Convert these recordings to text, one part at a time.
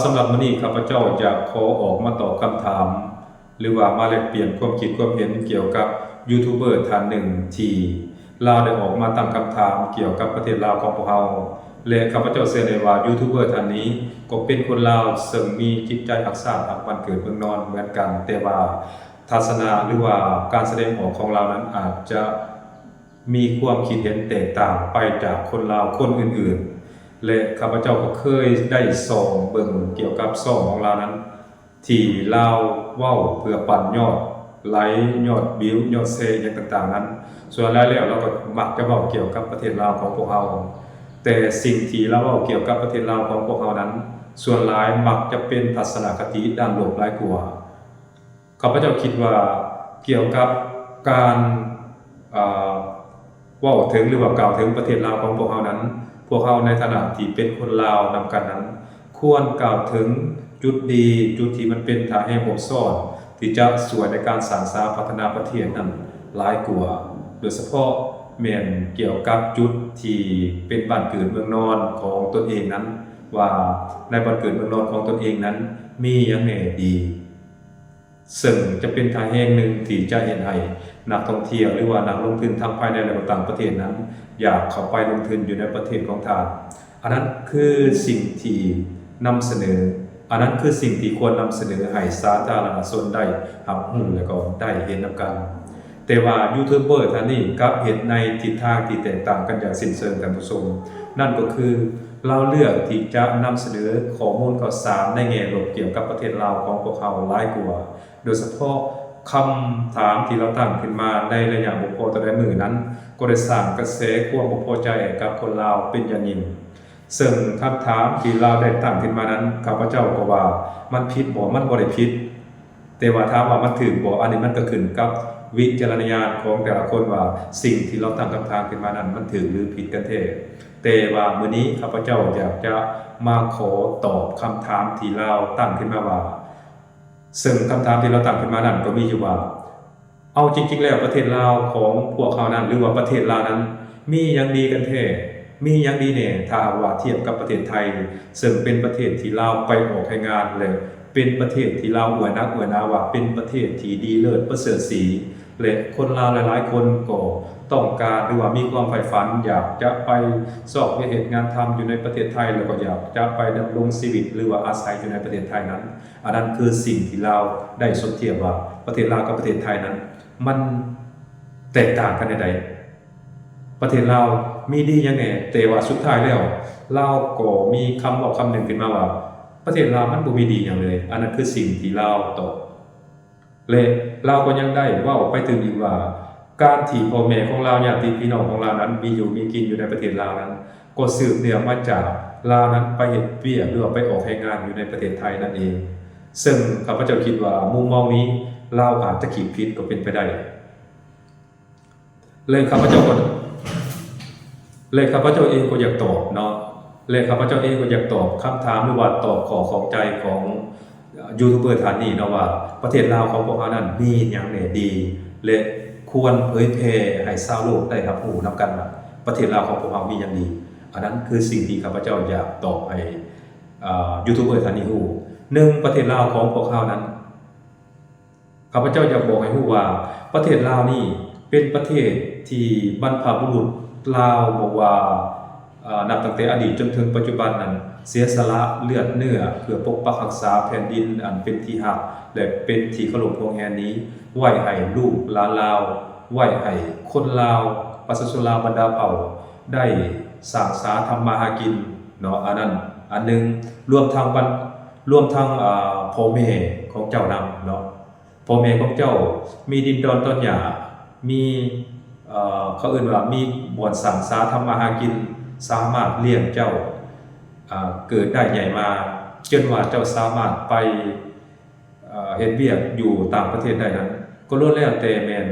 สำหรับมื้อนี้ข้าพเจ้าจะขอออกมาตอบคำถามหรือว่ามาแลกเปลี่ยนความคิดความเห็นเกี่ยวกับยูทูบเบอร์ท่านหนึ่งที่ลาวได้ออกมาตั้งคำถามเกี่ยวกับประเทศลาวของพวกเราและข้าพเจ้าเชื่อได้ว่ายูทูบเบอร์ท่านนี้ก็เป็นคนลาวซึ่งมีจิตใจรักษาทางบ้านเกิดเมืองนอนเหมือนกันแต่ว่าทัศนะหรือว่าการแสดงออกของเรานั้นอาจจะมีความคิดเห็นแตกต่างไปจากคนลาวคนอื่นๆและข้าพเจ้าก็เคยได้ส่องเบิ่งเกี่ยวกับช่องของเรานั้นที่ลาวเว้าเพื่อปั่นยอดไลค์ยอดวิวยอดแชร์อย่างต่างๆนั้นส่วนแล้วเราก็มักจะเว้าเกี่ยวกับประเทศลาวของพวกเราแต่สิ่งที่เราเว้าเกี่ยวกับประเทศลาวของพวกเรานั้นส่วนหลายมักจะเป็นทัศนคติด้านลบหลายกว่าข้าพเจ้าคิดว่าเกี่ยวกับการว่าถึงหรือว่ากล่าวถึงประเทศลาวของพวกเรานั้นพวกเราในฐานะที่เป็นคนลาวนำกันนั้นควรกล่าวถึงจุดดีจุดที่มันเป็นทางให้บกซ่อนที่จะสวยในการสร้างสรรค์พัฒนาประเทศนั้นหลายกว่าโดยเฉพาะแม่นเกี่ยวกับจุดที่เป็นบ้านเกิดเมืองนอนของตนเองนั้นว่าในบ้านเกิดเมืองนอนของตนเองนั้นมีอย่างแน่ดีซึ่งจะเป็นทางแห่งหนึ่งที่จะเห็นให้นักท่องเที่ยวหรือว่านักลงทุนทั้งภายในและต่างประเทศนั้นอยากเข้าไปลงทุนอยู่ในประเทศของท่านอันนั้นคือสิ่งที่นำเสนออันนั้นคือสิ่งที่ควรนำเสนอให้สาธารณชนได้รับรู้และก็ได้เห็นนำกันแต่ว่ายูทูบเบอร์ท่านนี้กับเห็นในทิศทางที่แตกต่างกันอย่างสิ้นเชิงกันผู้ชมนั่นก็คือเราเลือกที่จะนำเสนอข้อมูลข่าวสารในแง่ลบเกี่ยวกับประเทศลาวของพวกเขาหลายกว่าโดยเฉพาะคำถามที่เราตั้งขึ้นมาในระยะบุคคลแต่ละมือนั้นก็ได้สร้างกระแสความบ่พอใจกับคนลาวเป็นอย่างยิ่งซึ่งคำถามที่เราได้ตั้งขึ้นมานั้นข้าพเจ้าก็ว่ามันผิดบ่มันบ่ได้ผิดแต่ว่าถามว่ามันถูกบ่อันนี้มันก็ขึ้นกับวิจารณญาณของแต่ละคนว่าสิ่งที่เราตั้งคำถามขึ้นมานั้นมันถูกหรือผิดกันแท้แต่ว่ามื้อนี้ข้าพเจ้าอยากจะมาขอตอบคำถามที่เราตั้งขึ้นมาว่าซึ่งคำถามที่เราตั้งขึ้นมานั้นก็มีอยู่ว่าเอาจริงๆแล้วประเทศลาวของพวกเขานั้นหรือว่าประเทศลาวนั้นมีหยังดีกันแท้มีหยังดีแน่ถ้าว่าเทียบกับประเทศไทยซึ่งเป็นประเทศที่ลาวไปออกให้งานเลยเป็นประเทศที่ลาวอวยนักอวยหนาว่าเป็นประเทศที่ดีเลิศประเสริฐศรีและคนลาวหลายๆคนก็ต้องการหรือว่ามีความใฝ่ฝันอยากจะไปสอบเหตุงานทำอยู่ในประเทศไทยแล้วก็อยากจะไปดำรงชีวิตหรือว่าอาศัยอยู่ในประเทศไทยนั้นอันนั้นคือสิ่งที่เราได้สมเทียบว่าประเทศลาวกับประเทศไทยนั้นมันแตกต่างกันใดประเทศลาวมีดียังไงแต่ว่าสุดท้ายแล้วลาวก็มีคำบอกคำหนึ่งขึ้นมาว่าประเทศลาวมันบ่มีดีอย่างเลยอันนั้นคือสิ่งที่ลาวตอบและเราก็ยังได้เว้าไปถึงอีกว่าการที่พ่อแม่ของเราญาติพี่น้องของเรานั้นมีอยู่มีกินอยู่ในประเทศลาวนั้นก็สืบเนื่องมาจากลาวนั้นไปเฮ็ดเวียกหรือว่าไปออกให้งานอยู่ในประเทศไทยนั่นเองซึ่งข้าพเจ้าคิดว่ามุมมองนี้ลาวอาจจะคิดผิดก็เป็นไปได้เลยข้าพเจ้าเองก็อยากตอบเนาะและข้าพเจ้าเองก็อยากตอบคำถามหรือว่าตอบขอของใจของยูทูบเบอร์ท่านนี้เนาะว่าประเทศลาวของพวกเขานั้นมีหยังแน่ดีและควรเผยแพร่ให้ชาวโลกได้รับรู้นำกันว่าประเทศลาวของพวกเขามีหยังดีอันนั้นคือสิ่งที่ข้าพเจ้าอยากตอบให้ยูทูบเบอร์ท่านนี้รู้1ประเทศลาวของพวกเขานั้นข้าพเจ้าอยากบอกให้รู้ว่าประเทศลาวนี่เป็นประเทศที่บรรพบุรุษลาวบอกว่านับตั้งแต่อดีตจนถึงปัจจุบันนั้นเสียสละเลือดเนื้อเพื่อปกปักรักษาแผ่นดินอันเป็นที่รักและเป็นที่เคารพหวงแหนนี้ไว้ให้ลูกหลานลาวไว้ให้คนลาวประชาชนลาวบรรดาเผ่าได้สร้างสาทำมาหากินเนาะอันนั้นอันนึงรวมทั้งพ่อแม่ของเจ้านำเนาะพ่อแม่ของเจ้ามีดินดอนต้นหญ้ามีเขาเอิ้นว่ามีบ่อนสร้างสาทำมาหากินสามารถเลี้ยงเจ้าเกิดได้ใหญ่มาจนว่าเจ้าสามารถไปเฮ็ดเวียกอยู่ต่างประเทศได้นั้นก็ล้วนแล้วแต่แม่น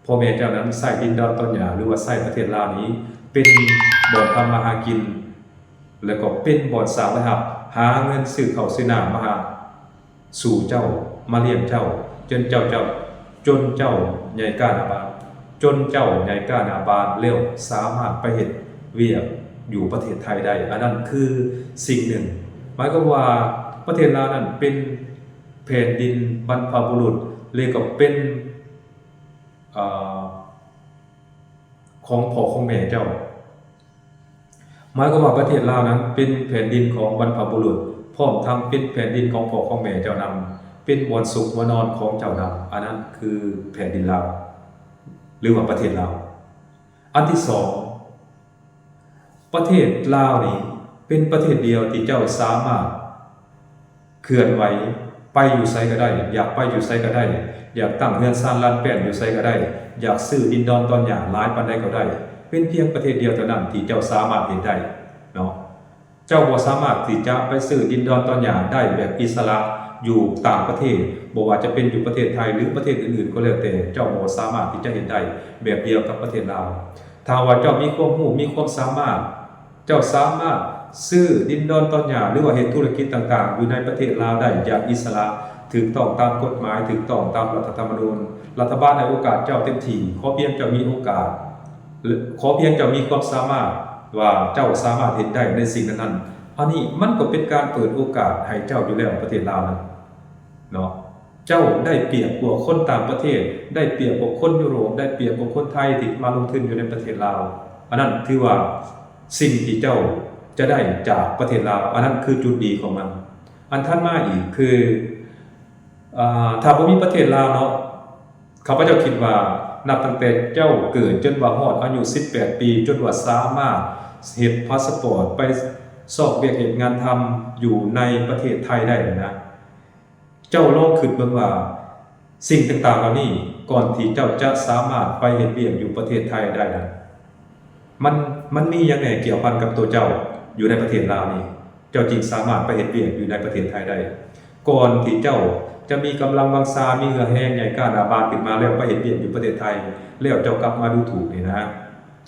พ่อแม่เจ้านั้นใช้ดินดอนต้นหญ้าหรือว่าใช้ประเทศลาวนี้เป็นบ่อนทำมาหากินแล้วก็เป็นบ่อนสร้างไว้ครับหาเงินซื้อข้าวซื้อน้ำมาหาสู่เจ้ามาเลี้ยงเจ้าจนเจ้าใหญ่กล้าหน้าบานจนเจ้าใหญ่กล้าหน้าบานแล้วสามารถไปเฮ็ดเวียกอยู่ประเทศไทยได้อันนั้นคือสิ่งหนึ่ง หมายความว่าประเทศลาวนั้นเป็นแผ่นดินบรรพบุรุษเรียกว่าเป็นของพ่อของแม่เจ้าหมายความว่าประเทศลาวนั้นเป็นแผ่นดินของบรรพบุรุษพร้อมทั้งเป็นแผ่นดินของพ่อของแม่เจ้านำเป็นบ่อนสุขบ่อนอนของเจ้านำอันนั้นคือแผ่นดินลาวหรือว่าประเทศลาวอันที่สองประเทศลาวนี่เป็นประเทศเดียวที่เจ้าสามารถเคลื่อนไหวไปอยู่ไสก็ได้อยากไปอยู่ไสก็ได้อยากตั้งเรือนซ่านลานแป้นอยู่ไสก็ได้อยากซื้อดินดอนตอนหญ้าหลายปานใดก็ได้เป็นเพียงประเทศเดียวเท่านั้นที่เจ้าสามารถเฮ็ดได้เนาะเจ้าบ่สามารถที่จะไปซื้อดินดอนตอนหญ้าได้แบบอิสระอยู่ต่างประเทศบ่ว่าจะเป็นอยู่ประเทศไทยหรือประเทศอื่นๆก็แล้วแต่เจ้าบ่สามารถที่จะเฮ็ดได้แบบเดียวกับประเทศลาวถ้าว่าเจ้ามีความรู้มีความสามารถเจ้าสามารถซื้อดินดอนตอนหญ้าหรือว่าเฮ็ดธุรกิจต่างๆอยู่ในประเทศลาวได้อย่างอิสระถูกต้องตามกฎหมายถูกต้องตามรัฐธรรมนูญรัฐบาลให้โอกาสเจ้าเต็มที่ขอเพียงเจ้ามีโอกาสขอเพียงเจ้ามีความสามารถว่าเจ้าสามารถเฮ็ดได้ในสิ่งนั้นๆอันนี้มันก็เป็นการเปิดโอกาสให้เจ้าอยู่แล้วประเทศลาวนั้นเนาะเจ้าได้เปรียบกว่าคนต่างประเทศได้เปรียบกว่าคนยุโรปได้เปรียบกว่าคนไทยที่มาลงทุนอยู่ในประเทศลาวอันนั้นถือว่าสิ่งที่เจ้าจะได้จากประเทศลาวอันนั้นคือจุดดีของมันอันถัดมาอีกคือถ้าบ่มีประเทศลาวเนาะข้าพเจ้าคิดว่านับตั้งแต่เจ้าเกิดจนว่าฮอดอายุ18ปีจนว่าสามารถเฮ็ดพาสปอร์ตไปสอบเวียกเฮ็ดงานทำอยู่ในประเทศไทยได้นะเจ้าลองคิดเบิ่งว่าสิ่งต่างๆเหล่านี้ก่อนที่เจ้าจะสามารถไปเฮ็ดเวียกอยู่ประเทศไทยได้นั้นมันมีหยังไงเกี่ยวพันกับตัวเจ้าอยู่ในประเทศลาวนี่เจ้าจึงสามารถไปเฮ็ดเวียกอยู่ในประเทศไทยได้ก่อนที่เจ้าจะมีกำลังวังชามีเหือแห้งใหญ่กล้าหน้าบานขึ้นมาแล้วไปเฮ็ดเวียกอยู่ประเทศไทยแล้วเจ้ากลับมาดูถูกนี่นะ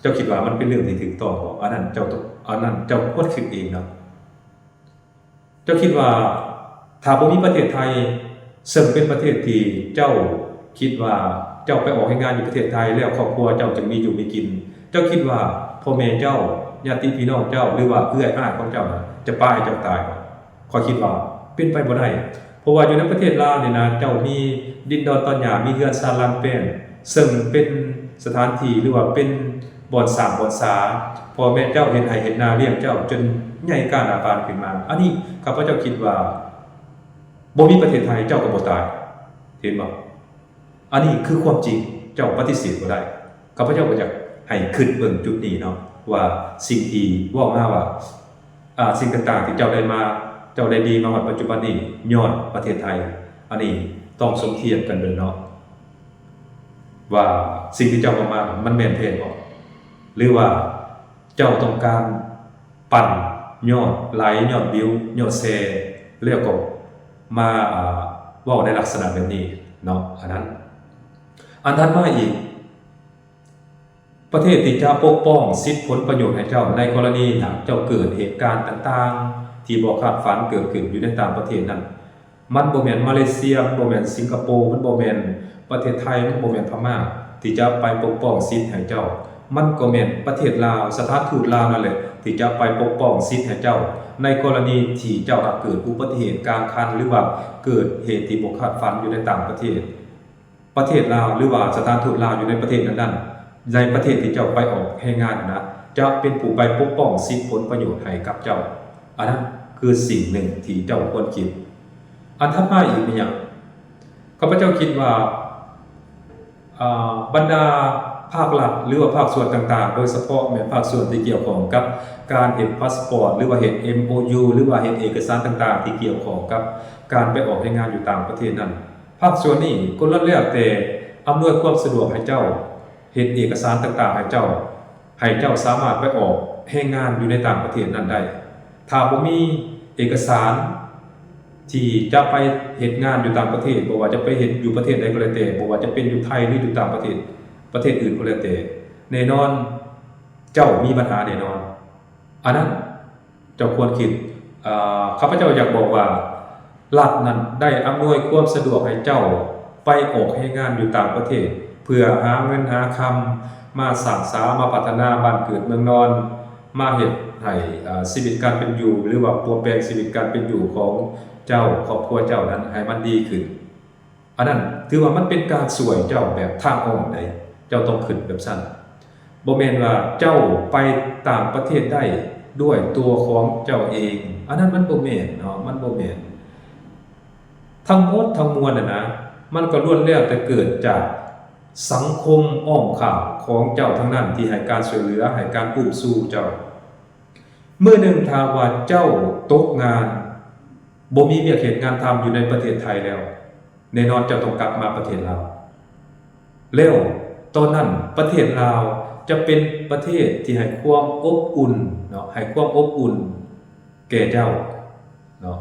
เจ้าคิดว่ามันเป็นเรื่องที่ถูกต้องบ่อันนั้นเจ้าควรคิดเองเนาะเจ้าคิดว่าถ้าบ่มีประเทศไทยซึ่งเป็นประเทศที่เจ้าคิดว่าเจ้าไปออกให้งานอยู่ประเทศไทยแล้วครอบครัวเจ้าจะมีอยู่มีกินเจ้าคิดว่าพ่อแม่เจ้าญาติพี่น้องเจ้าหรือว่าเอื้อยอ้ายของเจ้าจะป้าให้เจ้าตายบ่ข้อยคิดว่าเป็นไปบ่ได้เพราะว่าอยู่ในประเทศลาวนี่นะเจ้ามีดินดอนตอนหญ้ามีเรือนซ่านลานแป้นซึ่งเป็นสถานที่หรือว่าเป็นบ่อนสร้างบ่อนสาพ่อแม่เจ้าเฮ็ดให้เฮ็ดนาเลี้ยงเจ้าจนใหญ่กล้าหน้าบานขึ้นมาอันนี้ข้าพเจ้าคิดว่าบ่มีประเทศไทยเจ้าก็บ่ตายเห็นบ่อันนี้คือความจริงเจ้าปฏิเสธบ่ได้ข้าพเจ้าก็อยากให้คิดเบิ่งจุดนี้เนาะว่าสิ่งที่เว้ามาว่าสิ่งต่างๆที่เจ้าได้มาเจ้าได้ดีมาปัจจุบันนี้ย้อนประเทศไทยอันนี้ต้องสมเทียบกันเบิ่งเนาะว่าสิ่งที่เจ้ามามันแม่นแท้บ่หรือว่าเจ้าต้องการปั่นยอดไลค์ยอดวิวยอดแชร์แล้วก็มาเว้าในลักษณะแบบนี้เนาะอันถัดมาอีกประเทศที่จะปกป้องสิทธิผลประโยชน์ให้เจ้าในกรณีถ้าเจ้าเกิดเหตุการณ์ต่างๆที่บ่คาดฝันเกิดขึ้นอยู่ในต่างประเทศนั้นมันบ่แม่นมาเลเซียบ่แม่นสิงคโปร์มันบ่แม่นประเทศไทยมันบ่แม่นพม่าที่จะไปปกป้องสิทธิให้เจ้ามันก็แม่นประเทศลาวสถานทูตลาวนั่นแหละที่จะไปปกป้องสิทธิให้เจ้าในกรณีที่เจ้าเกิดอุบัติเหตุกลางคันหรือว่าเกิดเหตุที่บ่คาดฝันอยู่ในต่างประเทศลาวหรือว่าสถานทูตลาวอยู่ในประเทศนั้นๆในประเทศที่เจ้าไปออกให้งานนะจะเป็นผู้ไปปกป้องสิทธิผลประโยชน์ให้กับเจ้าอันนั้นคือสิ่งหนึ่งที่เจ้าควรคิดอันถัดมาอีกเป็นอย่างข้าพเจ้าคิดว่าบรรดาภาครัฐหรือว่าภาคส่วนต่างๆโดยเฉพาะแม้ภาคส่วนที่เกี่ยวข้องกับการเฮ็ดพาสปอร์ตหรือว่าเฮ็ด MOU หรือว่าเฮ็ดเอกสารต่างๆที่เกี่ยวข้องกับการไปออกให้งานอยู่ต่างประเทศนั้นภาคส่วนนี้ก็ล้วนแล้วแต่อำนวยความสะดวกให้เจ้าเฮ็ดเอกสารต่างๆให้เจ้าสามารถไปออกให้งานอยู่ในต่างประเทศนั้นได้ถ้าบ่มีเอกสารที่จะไปเฮ็ดงานอยู่ต่างประเทศบ่ว่าจะไปเฮ็ดอยู่ประเทศใดก็แล้วแต่บ่ว่าจะเป็นอยู่ไทยหรืออยู่ต่างประเทศอื่นก็แล้วแต่แน่นอนเจ้ามีปัญหาแน่นอนอันนั้นเจ้าควรคิดข้าพเจ้าอยากบอกว่ารัฐนั้นได้อำนวยความสะดวกให้เจ้าไปออกให้งานอยู่ต่างประเทศเพื่อหาเงินหาคำมาสร้างสามาพัฒนาบ้านเกิดเมืองนอนมาเฮ็ด ให้ชีวิตการเป็นอยู่หรือว่าเปลี่ยนแปลงชีวิตการเป็นอยู่ของเจ้าครอบครัวเจ้านั้นให้มันดีขึ้นอันนั้นถือว่ามันเป็นการช่วยเจ้าแบบทางอ้อมได้เจ้าต้องขึ้นแบบนั้นบ่แม่นว่าเจ้าไปต่างประเทศได้ด้วยตัวของเจ้าเองอันนั้นมันบ่แม่นเนาะมันบ่แม่นทั้งหมดทั้งมวลนะมันก็ล้วนแล้วแต่เกิดจากสังคมอ้อมข้างของเจ้าทั้งนั้นที่ให้การช่วยเหลือให้การอุ้มสู้เจ้าเมื่อหนึ่งถ้าว่าเจ้าตกงานบ่มีเวียกเฮ็ดงานทำอยู่ในประเทศไทยแล้วแน่นอนเจ้าต้องกลับมาประเทศลาวแล้วตอนนั้นประเทศลาวจะเป็นประเทศที่ให้ความอบอุ่นเนาะให้ความอบอุ่นแก่เจ้าเนาะ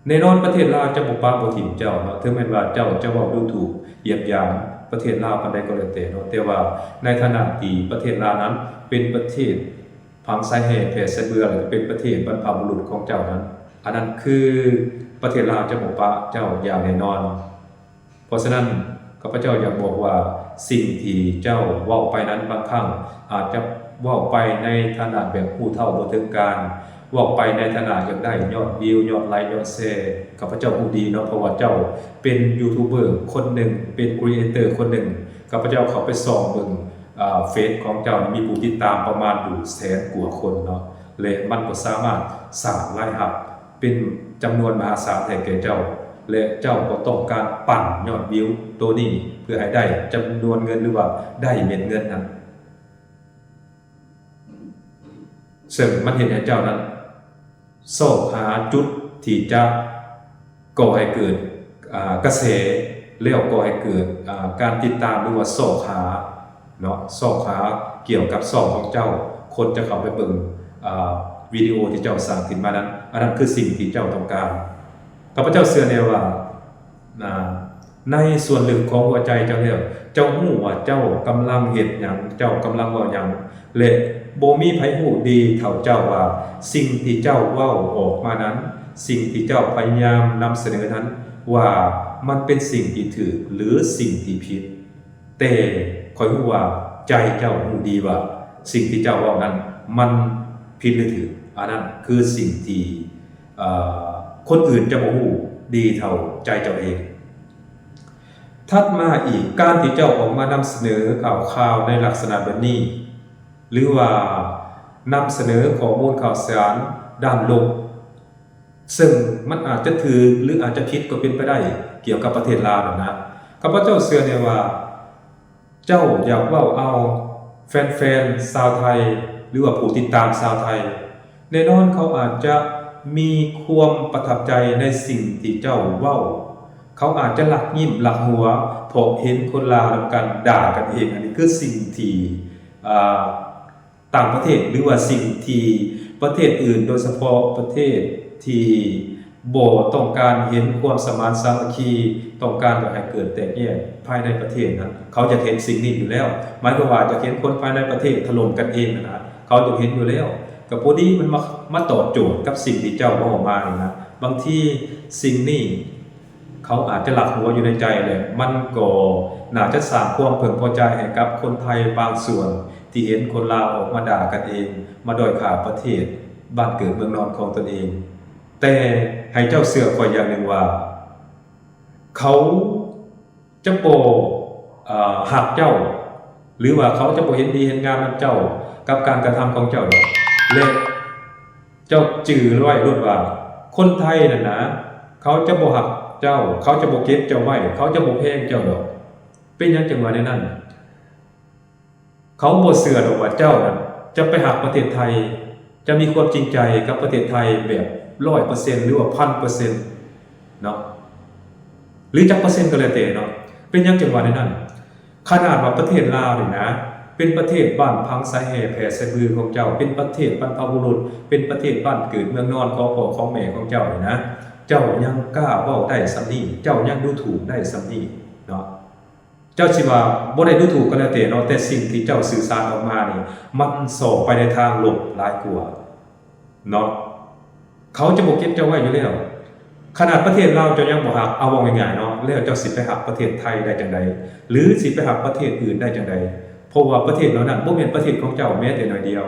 แน่นอนประเทศลาวจะบ่ปราบ่ถิ่มเจ้าเนาะถึงแม้ว่าเจ้าจะเว้าดูถูกเหยียดหยามประเทศลาวปานใดก็แล้วแต่เนาะแต่ว่าในฐานะที่ประเทศลาวนั้นเป็นประเทศพังไสแห่แผ่ไสเบือหรือเป็นประเทศบรรพบุรุษของเจ้านั้นอันนั้นคือประเทศลาวจะบ่ปราเจ้าอย่างแน่นอนเพราะฉะนั้นข้าพเจ้าอยากบอกว่าสิ่งที่เจ้าเว้าไปนั้นบางครั้งอาจจะเว้าไปในฐานะแบบผู้เฒ่าบ่ถึงการเว้าไปในฐานะอยากได้ยอดวิวยอดไลค์ยอดแชร์ข้าพเจ้ารู้ดีเนาะเพราะว่าเจ้าเป็นยูทูบเบอร์คนหนึ่งเป็นครีเอเตอร์คนหนึ่งข้าพเจ้าเข้าไปส่องเบิ่งเฟซของเจ้ามีผู้ติดตามประมาณอยู่แสนกว่าคนเนาะและมันก็สามารถสร้างรายรับเป็นจำนวนมหาศาลให้แก่เจ้าและเจ้าก็ต้องการปั่นยอดวิวตัวนี้เพื่อให้ได้จำนวนเงินหรือว่าได้เม็ดเงินนั้นซึ่งมันเห็นให้เจ้านั้นโซ่หาจุดที่จะก่อให้เกิดกระแสแล้วก่อให้เกิดการติดตามหรือว่าโซ่หาเนาะโซ่หาเกี่ยวกับช่องของเจ้าคนจะเข้าไปเบิ่งวิดีโอที่เจ้าสร้างขึ้นมานั้นอันนั้นคือสิ่งที่เจ้าต้องการข้าพเจ้าเชื่อแน่ว่าในส่วนลึกของหัวใจเจ้าแล้วเจ้าฮู้ว่าเจ้ากำลังเฮ็ดหยังเจ้ากำลังเว้าหยังและบ่มีไผฮู้ดีเท่าเจ้าว่าสิ่งที่เจ้าเว้าออกมานั้นสิ่งที่เจ้าพยายามนำเสนอนั้นว่ามันเป็นสิ่งที่ถูกหรือสิ่งที่ผิดแต่ข้อยฮู้ว่าใจเจ้าฮู้ดีว่าสิ่งที่เจ้าเว้านั้นมันผิดหรือถูกอันนั้นคือสิ่งที่คนอื่นจะบ่ฮู้ดีเท่าใจเจ้าเองถัดมาอีกการที่เจ้าออกมานำเสนอข่าวในลักษณะแบบนี้หรือว่านำเสนอข้อมูลข่าวสารด้านลบซึ่งมันอาจจะถือหรืออาจจะผิดก็เป็นไปได้เกี่ยวกับประเทศลาวนะข้าพเจ้าเชื่อแน่ว่าเจ้าอยากเว้าเอาแฟนๆชาวไทยหรือว่าผู้ติดตามชาวไทยแน่นอนเขาอาจจะมีความประทับใจในสิ่งที่เจ้าเว้าเขาอาจจะหลักยิ้มหลักหัวพอเห็นคนลาวนำกันด่ากันเองอันนี้คือสิ่งที่ต่างประเทศหรือว่าสิ่งที่ประเทศอื่นโดยเฉพาะประเทศที่บ่ต้องการเห็นความสมานสามัคคีต้องการให้เกิดแตกแยกภายในประเทศนั้นเขาจะเห็นสิ่งนี้อยู่แล้วหมายความว่าจะเห็นคนภายในประเทศถล่มกันเองนะเขาจะเห็นอยู่แล้วกับพอดีมันมาตอบโจทย์กับสิ่งที่เจ้าว่าออกมานี่นะบางทีสิ่งนี้เขาอาจจะหลักหัวอยู่ในใจเลยมันก็น่าจะสร้างความพึงพอใจให้กับคนไทยบางส่วนที่เห็นคนลาวออกมาด่ากันเองมาด้อยค่าประเทศบ้านเกิดเมืองนอนของตนเองแต่ให้เจ้าเชื่อข้ออย่างหนึ่งว่าเขาจะบ่หักเจ้าหรือว่าเขาจะบ่เห็นดีเห็นงามนำเจ้ากับการกระทำของเจ้าดอกและเจ้าจื่อไว้รู้ว่าคนไทยน่ะนะเขาจะบ่หักเจ้าเขาจะบ่เก็บเจ้าไว้เขาจะบ่แพงเจ้าดอกเป็นหยังจังว่าในนั้นเขาบ่เชื่อดอกว่าเจ้านั้นจะไปหักประเทศไทยจะมีความจริงใจกับประเทศไทยแบบ 100% หรือว่า 1,000% เนาะหรือจักเปอร์เซ็นต์ก็แล้วแต่เนาะเป็นหยังจังว่าในนั้นขนาดว่าประเทศลาวนี่นะเป็นประเทศบ้านพังไสแห่แผ่ไสบือของเจ้าเป็นประเทศบรรพบุรุษเป็นประเทศบ้านเกิดเมืองนอนของพ่อของแม่ของเจ้านี่นะเจ้ายังกล้าเว้าได้ส่ำนี้เจ้ายังดูถูกได้ส่ำนี้เนาะเจ้าสิว่าบ่ได้ดูถูกก็แล้วแต่เนาะแต่สิ่งที่เจ้าสื่อสารออกมานี่มันส่อไปในทางลบหลายกว่าเนาะเขาจะบ่เก็บเจ้าไว้อยู่แล้วขนาดประเทศลาวเจ้ายังบ่ฮักเอาว่าง่ายๆเนาะแล้วเจ้าสิไปฮักประเทศไทยได้จังได๋หรือสิไปฮักประเทศอื่นได้จังได๋เพราะว่าประเทศเหล่านั้นบ่แม่นประเทศของเจ้าแม้แต่น้อยเดียว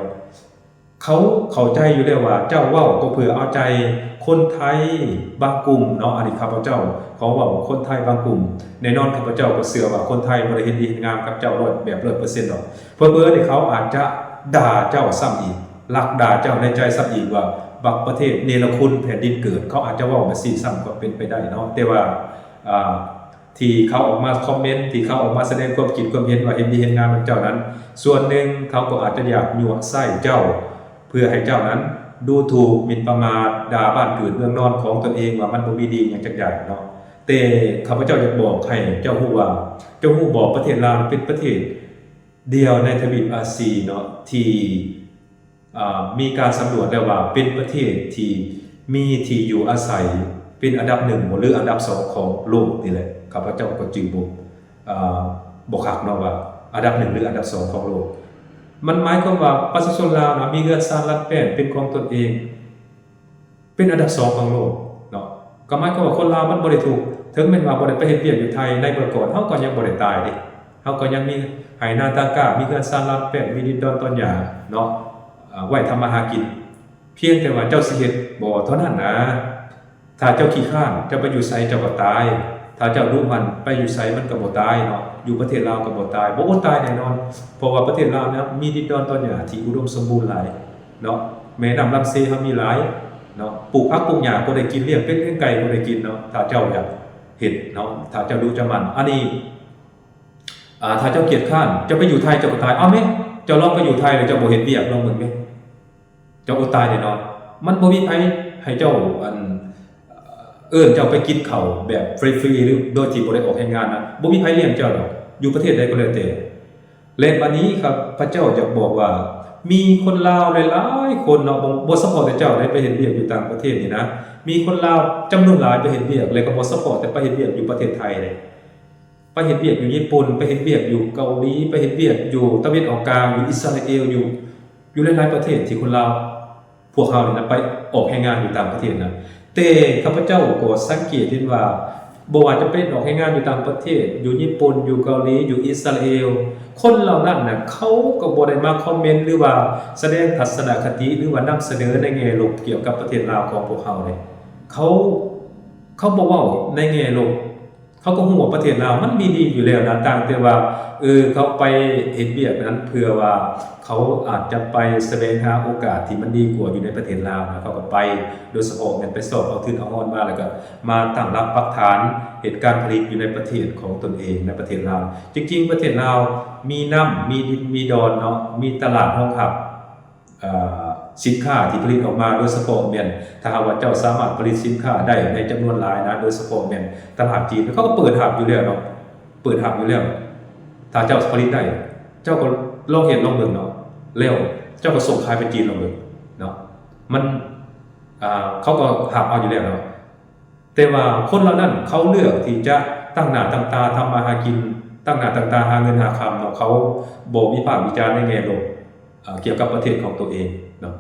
เขาเข้าใจอยู่แล้วว่าเจ้าเว้าก็เพื่อเอาใจคนไทยบางกลุ่มเนาะอันนี้ข้าพเจ้าเขาเว้าคนไทยบางกลุ่มแน่นอนข้าพเจ้าก็เชื่อว่าคนไทยบ่ได้เฮ็ดดีเฮ็ดงามกับเจ้าแบบ100%หรอกเผลอๆนี่เขาอาจจะด่าเจ้าซ้ำอีกลักด่าเจ้าในใจซ้ำอีกว่าบักประเทศเนรคุณแผ่นดินเกิดเขาอาจจะเว้าแบบซี่ซ้ำก็เป็นไปได้เนาะแต่ว่าที่เขาออกมาคอมเมนต์ที่เขาออกมาแสดงความคิดความเห็นว่าเห็นดีเห็นงามกับเจ้านั้นส่วนหนึ่งเขาก็อาจจะอยากยั่วไส้เจ้าเพื่อให้เจ้านั้นดูถูกหมิ่นประมาทด่าบ้านเกิดเมืองนอนของตนเองว่ามันบ่มีดีอย่างจักอย่างเนาะแต่ข้าพเจ้าอยากบอกให้เจ้าฮู้ว่าเจ้าฮู้บอกประเทศลาวเป็นประเทศเดียวในทวีปอาซีเนาะที่มีการสำรวจแล้วว่าเป็นประเทศที่มีที่อยู่อาศัยเป็นอันดับ1หรืออันดับ2ของโลกนี่แหละข้าพเจ้าก็จึงบ่คักเนาะว่าอันดับ1หรืออันดับ2ของโลกมันหมายความว่าประชาชนลาวนะมีเงินสร้างรัฐแป้นเป็นของตนเองเป็นอันดับ2ของโลกเนาะก็หมายความว่าคนลาวมันบ่ได้ถูกถึงแม้ว่าบ่ได้ไปเฮ็ดเวียกอยู่ไทยในเมื่อก่อนเฮาก็ยังบ่ได้ตายดิเฮาก็ยังมีไหนาตากามีเงินสร้างรัฐแป้นมีดินดอนต้นหญ้าเนาะไว้ทำมาหากินเพียงแต่ว่าเจ้าสิเฮ็ดบ่เท่านั้นนะถ้าเจ้าขี้ข้านเจ้าไปอยู่ไสเจ้าก็ตายถ้าเจ้ารู้มันไปอยู่ไสมันก็บ่ตายเนาะอยู่ประเทศลาวก็บ่ตายบ่อดตายแน่นอนเพราะว่าประเทศลาวเนี่ยมีดินดอนต้นหญ้าที่อุดมสมบูรณ์หลายเนาะแม่น้ำลำเซเฮามีหลายเนาะปลูกผักปลูกหญ้าก็ได้กินเลี้ยงเป็ดเลี้ยงไก่ก็ได้กินเนาะถ้าเจ้าอยากเฮ็ดเนาะถ้าเจ้ารู้จะมันอันนี้ถ้าเจ้าเกียจข้านเจ้าไปอยู่ไทยเจ้าก็ตายเอาแม่เจ้าลองไปอยู่ไทยแล้วเจ้าบ่เฮ็ดเวียกลองเบิ่งแม่เจ้าอดตายแน่นอนมันบ่มีไผให้เจ้าเจ้าไปกินข้าวแบบฟรีๆหรือโดยที่บ่ได้ออกแรงงานนะบ่มีไผเลี้ยงเจ้าดอกอยู่ประเทศใดก็แล้วแต่และบัดนี้ครับพระเจ้าอยากบอกว่ามีคนลาวหลายๆคนเนาะบ่ซัพพอร์ตแต่เจ้าได้ไปเฮ็ดเวียกอยู่ต่างประเทศนี่นะมีคนลาวจำนวนหลายไปเฮ็ดเวียกแล้วก็บ่ซัพพอร์ตแต่ไปเฮ็ดเวียกอยู่ประเทศไทยเลยไปเฮ็ดเวียกอยู่ญี่ปุ่นไปเฮ็ดเวียกอยู่เกาหลีไปเฮ็ดเวียกอยู่ตะวันออกกลางอยู่อิสราเอลอยู่หลายๆประเทศที่คนลาวพวกเขานี่นะไปออกแรงงานอยู่ต่างประเทศนะแต่ข้าพเจ้าก็สังเกตเห็นว่าบ่ว่าจะเป็นออกแรงงานอยู่ต่างประเทศอยู่ญี่ปุ่นอยู่เกาหลีอยู่อิสราเอลคนเหล่านั้นน่ะเขาก็บ่ได้มาคอมเมนต์หรือว่าแสดงทัศนคติหรือว่านำเสนอในแง่ลบเกี่ยวกับประเทศลาวของพวกเขาเลยเขาบ่เว้าในแง่ลบเขาก็ฮู้ว่าประเทศลาวมันมีดีอยู่แล้วนะต่างแต่ว่าเขาไปเฮ็ดเวียกนั้นเพื่อว่าเขาอาจจะไปแสวงหาโอกาสที่มันดีกว่าอยู่ในประเทศลาวนะเขาก็ไปโดยเฉพาะแม่นไปสอบเอาทุนเอาฮ้อนมาแล้วก็มาตั้งรากปักฐานเหตุการณ์ผลิตอยู่ในประเทศของตนเองในประเทศลาวจริงๆประเทศลาวมีน้ำมีดินมีดอนเนาะมีตลาดรองรับสินค้าที่ผลิตออกมาโดยเฉพาะแม่นถ้าหากว่าเจ้าสามารถผลิตสินค้าได้ในจำนวนหลายนะโดยเฉพาะแม่นตลาดจีนเขาก็เปิดรับอยู่แล้วเนาะเปิดรับอยู่แล้วถ้าเจ้าผลิตได้เจ้าก็ลองเฮ็ดลองเบิ่งเนาะแล้วเจ้าก็ส่งขายไปจีนลองเบิ่งเนาะมันเขาก็รับเอาอยู่แล้วเนาะแต่ว่าคนเหล่านั้นเขาเลือกที่จะตั้งหน้าตั้งตาทำมาหากินตั้งหน้าตั้งตาหาเงินหาคำเนาะเขาบ่วิพากษ์วิจารณ์ในแง่ลบเกี่ยวกับประเทศของตัวเองเนาะ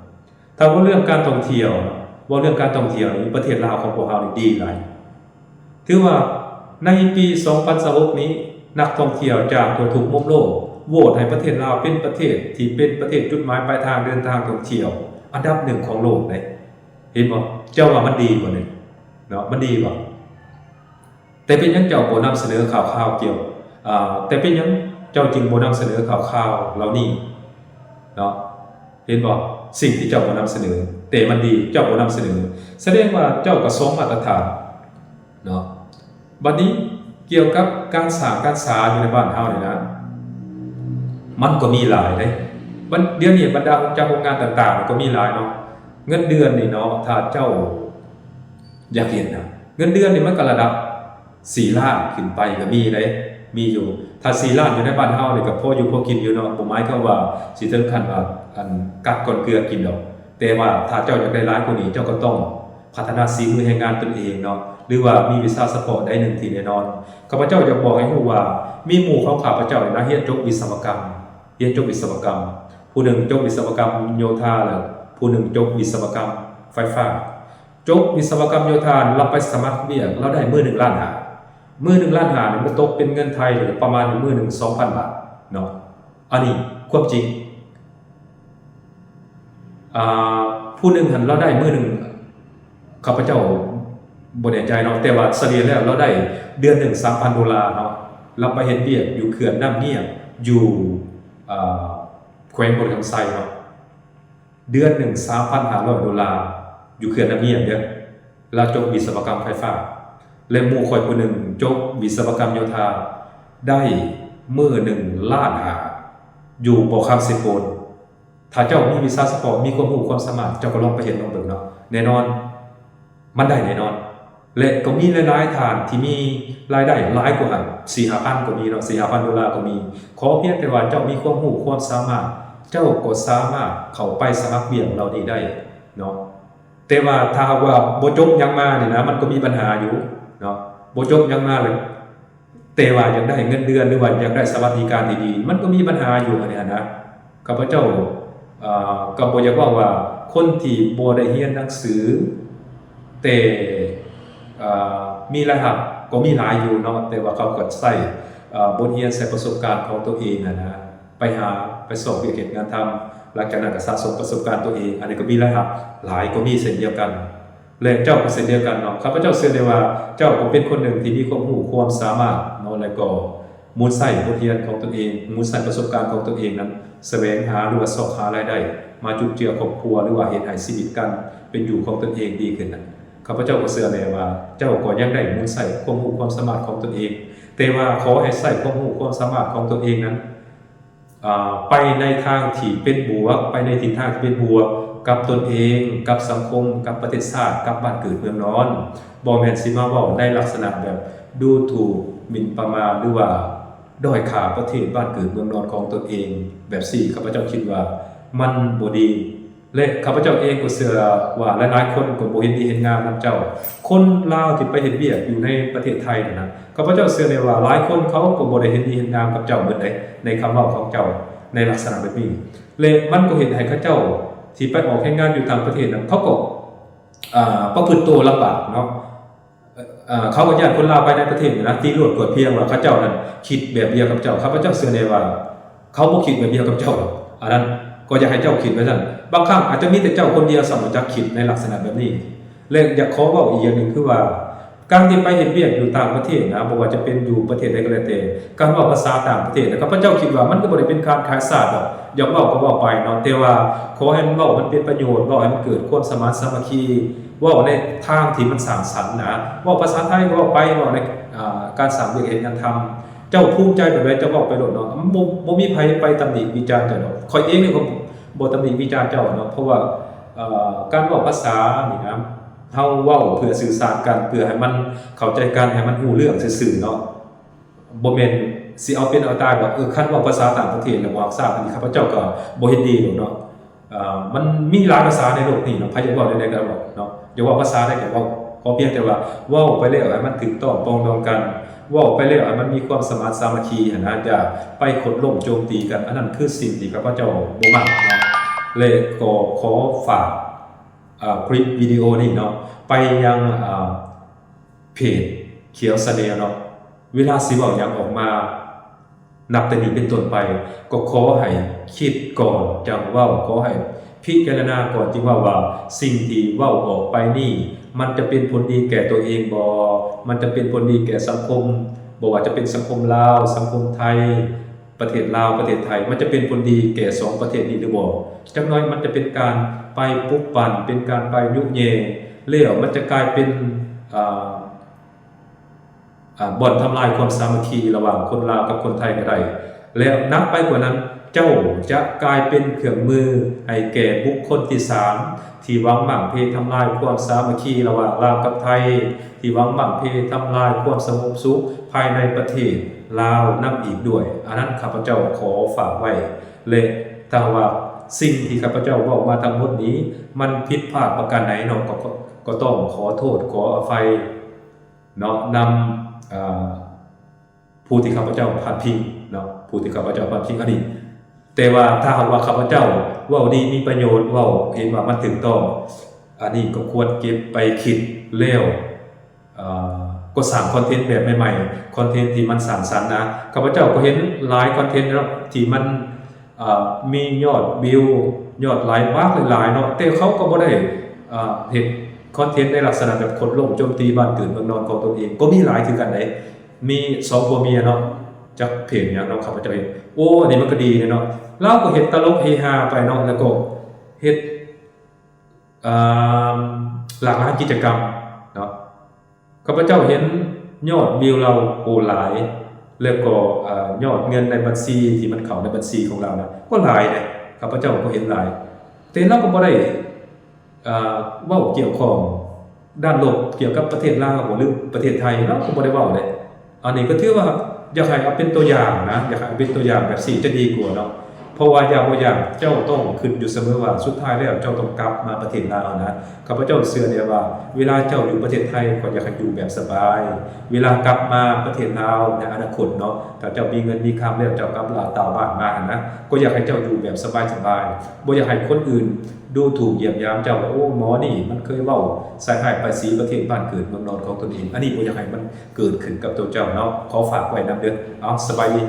ถ้าว่าเรื่องการท่องเที่ยวว่าเรื่องการท่องเที่ยวนี่ประเทศลาวของพวกเรานี่ดีหลายถือว่าในปี2026นี้นักท่องเที่ยวจากทั่วทุกมุมโลกโหวตให้ประเทศลาวเป็นประเทศที่เป็นประเทศจุดหมายปลายทางเดินทางท่องเที่ยวอันดับ1ของโลกเลยเห็นบ่เจ้าว่ามันดีบ่เนี่ยเนาะมันดีบ่แต่เป็นหยังเจ้าบ่นำเสนอข่าวๆเกี่ยวแต่เป็นหยังเจ้าจึงบ่นำเสนอข่าวๆเหล่านี้เนาะเห็นบ่สิ่งที่เจ้าบ่นำเสนอแต่มันดีเจ้าบ่นำเสนอแสดงว่าเจ้าก็สองมาตรฐานเนาะบัดนี้เกี่ยวกับการสร้างการสาอยู่ในบ้านเฮานี่นะมันก็มีหลายเด้เดี๋ยวนี้บรรดาเจ้าโรงงานต่างๆก็มีหลายเนาะเงินเดือนนี่เนาะถ้าเจ้าอยากเห็นนะเงินเดือนนี่มันก็ระดับ4 ล้านขึ้นไปก็มีเด้มีอยู่ถ้า4 ล้านอยู่ในบ้านเฮานี่ก็พออยู่พอกินอยู่เนาะบ่หมายความว่าสิถึงขั้นว่ากัดก้อนเกลือกินดอกแต่ว่าถ้าเจ้าอยากได้หลายกว่านี้เจ้าก็ต้องพัฒนาฝีมือแห่งงานตนเองเนาะหรือว่ามีวิชาซัพพอร์ตได้หนึ่งที่แน่นอนข้าพเจ้าอยากบอกให้รู้ว่ามีหมู่ของข้าพเจ้านะเรียนจบวิศวกรรมผู้หนึ่งจบวิศวกรรมโยธาแล้วผู้หนึ่งจบวิศวกรรมไฟฟ้าจบวิศวกรรมโยธาเราไปสมัครเรียนเราได้มื้อ1 ล้านหามื้อ1 ล้านหานี่มันตกเป็นเงินไทยประมาณมื้อนึง 2,000 บาทเนาะอันนี้ความจริง อ่าผู้หนึ่งหันเราได้มื้อหนึ่งข้าพเจ้าบ่แน่ใจเนาะแต่ว่าเฉลี่ยแล้วเราได้เดือนหนึ่ง $3,000 เนาะเราไปเฮ็ดเวียกอยู่เขื่อนน้ำเงียบอยู่อ่าแขวงบนคำไซเนาะเดือนหนึ่ง $3,500 อยู่เขื่อนน้ำเงียบเด้อเราจบวิศวกรรมไฟฟ้าและหมู่ข่อยผู้หนึ่งจบวิศวกรรมโยธาได้มื้อหนึ่งล้านห้าอยู่บ่คำสิโปนถ้าเจ้ามีวิชาเฉพาะมีความรู้ความสามารถเจ้าก็ลองไปเฮ็ดลองเบิ่งเนาะแน่นอนมันได้แน่นอนและก็มีหลายๆทางที่มีรายได้หลายกว่าหัน 4-5,000 ก็มีเนาะ $4,000 ก็มีขอเพียงแต่ว่าเจ้ามีความรู้ความสามารถเจ้าก็สามารถเข้าไปสมัครเวียกเหล่านี้ได้เนาะแต่ว่าถ้าว่าบ่จบหยังมานี่นะมันก็มีปัญหาอยู่เนาะบ่จบหยังมาเลยแต่ว่าอยากได้เงินเดือนหรือว่าอยากได้สวัสดิการดีๆมันก็มีปัญหาอยู่อันนี้นะข้าพเจ้าก็บ่อยากว่าคนที่บ่ได้เรียนหนังสือแต่มีรายรับก็มีหลายอยู่เนาะแต่ว่าเขาก็ใช้บทเรียนใช้ประสบการณ์ของตัวเองนะไปสอบเกี่ยวกับงานทำหลังจากนั้นก็สะสมประสบการณ์ตัวเองอันนี้ก็มีรายรับหลายก็มีเช่นเดียวกันและเจ้าก็เช่นเดียวกันเนาะข้าพเจ้าเชื่อได้ว่าเจ้าก็เป็นคนหนึ่งที่มีความรู้ความสามารถเนาะแล้วก็มูลใส่บทเรียนของตัวเองมูลใส่ประสบการณ์ของตัวเองนั้นแสวงหาหรือว่าสอบหารายได้มาจุนเจือครอบครัวหรือว่าเฮ็ดให้ชีวิตกันเป็นอยู่ของตนเองดีขึ้นนั้นข้าพเจ้าก็เชื่อแน่ว่าเจ้าก็ยังได้มูลใส่ความรู้ความสามารถของตนเองแต่ว่าขอให้ใส่ความรู้ความสามารถของตนเองนั้นไปในทางที่เป็นบวกไปในทิศทางที่เป็นบวกกับตนเองกับสังคมกับประเทศชาติกับบ้านเกิดเมืองนอนบ่แม่นสิมาเว้าในลักษณะแบบดูถูกหมิ่นประมาทหรือว่าด้อยค่าประเทศบ้านเกิดเมืองนอนของตนเองแบบสี่ข้าพเจ้าคิดว่ามันบ่ดีและข้าพเจ้าเองก็เชื่อว่าหลายๆคนก็บ่เห็นดีเห็นงามนำเจ้าคนลาวที่ไปเฮ็ดเวียกอยู่ในประเทศไทยนั่นนะข้าพเจ้าเชื่อได้ว่าหลายคนเขาก็บ่ได้เห็นดีเห็นงามกับเจ้าเหมือนในคำเว้าของเจ้าในลักษณะแบบนี้และมันก็เห็นให้เขาเจ้าที่ไปออกแข่งงานอยู่ต่างประเทศนั้นเขาก็ประพฤติตัวลำบากเนาะเขาก็ญาติคนลาวไปในประเทศนะที่รวดกวดเพียงว่าเขาเจ้านั้นคิดแบบเดียวกับเจ้าข้าพเจ้าเชื่อได้ว่าเขาบ่คิดแบบเดียวกับเจ้าอันนั้นก็อยากให้เจ้าคิดไว้ซั่นบางครั้งอาจจะมีแต่เจ้าคนเดียวสามารถจะคิดในลักษณะแบบนี้และอยากขอเว้าอีกอย่างนึงคือว่าการที่ไปเฮ็ดเวียกอยู่ต่างประเทศนะบ่ว่าจะเป็นอยู่ประเทศใดก็แล้วแต่การเว้าภาษาต่างประเทศนะครับพระเจ้าคิดว่ามันก็บ่ได้เป็นการขายศาสตร์ดอกอยากเว้าก็เว้าไปเนาะแต่ว่าขอให้มันเว้ามันเป็นประโยชน์เว้าให้มันเกิดความสมานสามัคคีเว้าในทางที่มันสร้างสรรค์นะเว้าภาษาไทยก็เว้าไปเว้าในการสร้างเวียกเฮ็ดงานทำเจ้าภูมิใจแบบใดเจ้าเว้าไปโลดเนาะบ่มีไผไปตำหนิวิจารณ์เจ้าดอกข้อยเองนี่ก็บ่ตำหนิวิจารณ์เจ้าเนาะเพราะว่าการเว้าภาษานี่นะเฮาเว้าเพื่อสื่อสารกันเพื่อให้มันเข้าใจกันให้มันรู้เรื่องซื่อๆเนาะบ่แม่นสิเอาเป็นเอาตายว่าคันเว้าภาษาต่างประเทศแล้วบ่ทราบอันนี้ข้าพเจ้าก็บ่เห็นดีดอกเนาะมันมีหลายภาษาในโลกนี้เนาะไผจะเว้าได้ก็เว้าเนาะอย่าว่าภาษาใดก็เว้าขอเพียงแต่ว่าเว้าไปแล้วให้มันถูกต้องปรองดองกันเว้าไปแล้วให้มันมีความสมานสามัคคีหั่นนะอย่าไปขดล่มโจมตีกันอันนั้นคือสิ่งที่ข้าพเจ้าบ่มักเนาะเลยก็ขอฝากคลิปวิดีโอนี้เนาะไปยังเพจเขียวเสน่ห์เนาะเวลาสิเว้าหยังออกมานับแต่นี้เป็นต้นไปก็ขอให้คิดก่อนจังเว้าขอให้พิจารณาก่อนจึงว่าสิ่งที่เว้าออกไปนี่มันจะเป็นผลดีแก่ตัวเองบ่มันจะเป็นผลดีแก่สังคมบ่ว่าจะเป็นสังคมลาวสังคมไทยประเทศลาวประเทศไทยมันจะเป็นผลดีแก่2ประเทศนี้หรือบ่จักหน่อยมันจะเป็นการไปปลุกปั่นเป็นการไปยุแย่แล้วมันจะกลายเป็นบ่อนทำลายความสามัคคีระหว่างคนลาวกับคนไทยก็ได้แล้วนับไปกว่านั้นเจ้าจะกลายเป็นเครื่องมือให้แก่บุคคลที่3ที่หวังหมั่งเพทำลายความสามัคคีระหว่างลาวกับไทยที่หวังหมั่งเพทำลายความสงบสุขภายในประเทศลาวนับอีกด้วยอันนั้นข้าพเจ้าขอฝากไว้และถ้าว่าสิ่งที่ข้าพเจ้าบอกมาทั้งหมดนี้มันผิดพลาดประการใดเนาะก็ต้องขอโทษขออภัยเนาะนำผู้ที่ข้าพเจ้าพลาดพิงเนาะผู้ที่ข้าพเจ้าพลาดพิงอดีตแต่ว่าถ้าหากว่าข้าพเจ้าเว้าดีมีประโยชน์เว้าเห็นว่ามันถูกต้องอันนี้ก็ควรเก็บไปคิดแล้วก็สร้างคอนเทนต์แบบใหม่ๆคอนเทนต์ที่มันสร้างสรรค์นะข้าพเจ้าก็เห็นหลายคอนเทนต์เนาะที่มัน มียอดวิวยอดไลค์มากหลายๆเนาะแต่เขาก็บ่ได้เฮ็ดคอนเทนต์ในลักษณะแบบคนล่มโจมตีบ้านเกิดเมืองนอนของตนเองก็มีหลายคือกันเด้มี2ผัวเมียเนาะจักเพจหยังเนาะข้าพเจ้าเห็นโอ้อันนี้มันก็ดีเนาะเราก็เฮ็ดตลกเฮฮาไปเนาะแล้วก็เฮ็ดอ่าหลากหลายกิจกรรมเนาะข้าพเจ้าเห็นยอดวิวเราโอ้หลายแล้วก็ยอดเงินในบัญชีที่มันเข้าในบัญชีของเรานะก็หลายเลยข้าพเจ้าก็เห็นหลายแต่เราก็บ่ได้เว้าเกี่ยวข้องด้านลบเกี่ยวกับประเทศลาวหรือประเทศไทยเราก็บ่ได้เว้าเลยอันนี้ก็ถือว่าอยากให้เอาเป็นตัวอย่างนะอยากให้เอาเป็นตัวอย่างแบบสี่จะดีกว่าเนาะเพราะว่าอย่างบ่อย่างเจ้าต้องคิดอยู่เสมอว่าสุดท้ายแล้วเจ้าต้องกลับมาประเทศลาวนะข้าพเจ้าเชื่อได้ว่าเวลาเจ้าอยู่ประเทศไทยก็อยากให้อยู่แบบสบายเวลากลับมาประเทศลาวในอนาคตเนาะถ้าเจ้ามีเงินมีคำแล้วเจ้ากลับลาวตาวบ้านมานะก็อยากให้เจ้าอยู่แบบสบายๆบ่อยากให้คนอื่นดูถูกเหยียดหยามเจ้าว่าโอ้หมอนี่มันเคยเว้าใส่ร้ายป้ายสีประเทศบ้านเกิดเมืองนอนของตนเองอันนี้บ่อยากให้มันเกิดขึ้นกับตัวเจ้าเนาะขอฝากไว้นำเด้อเอาสบายดี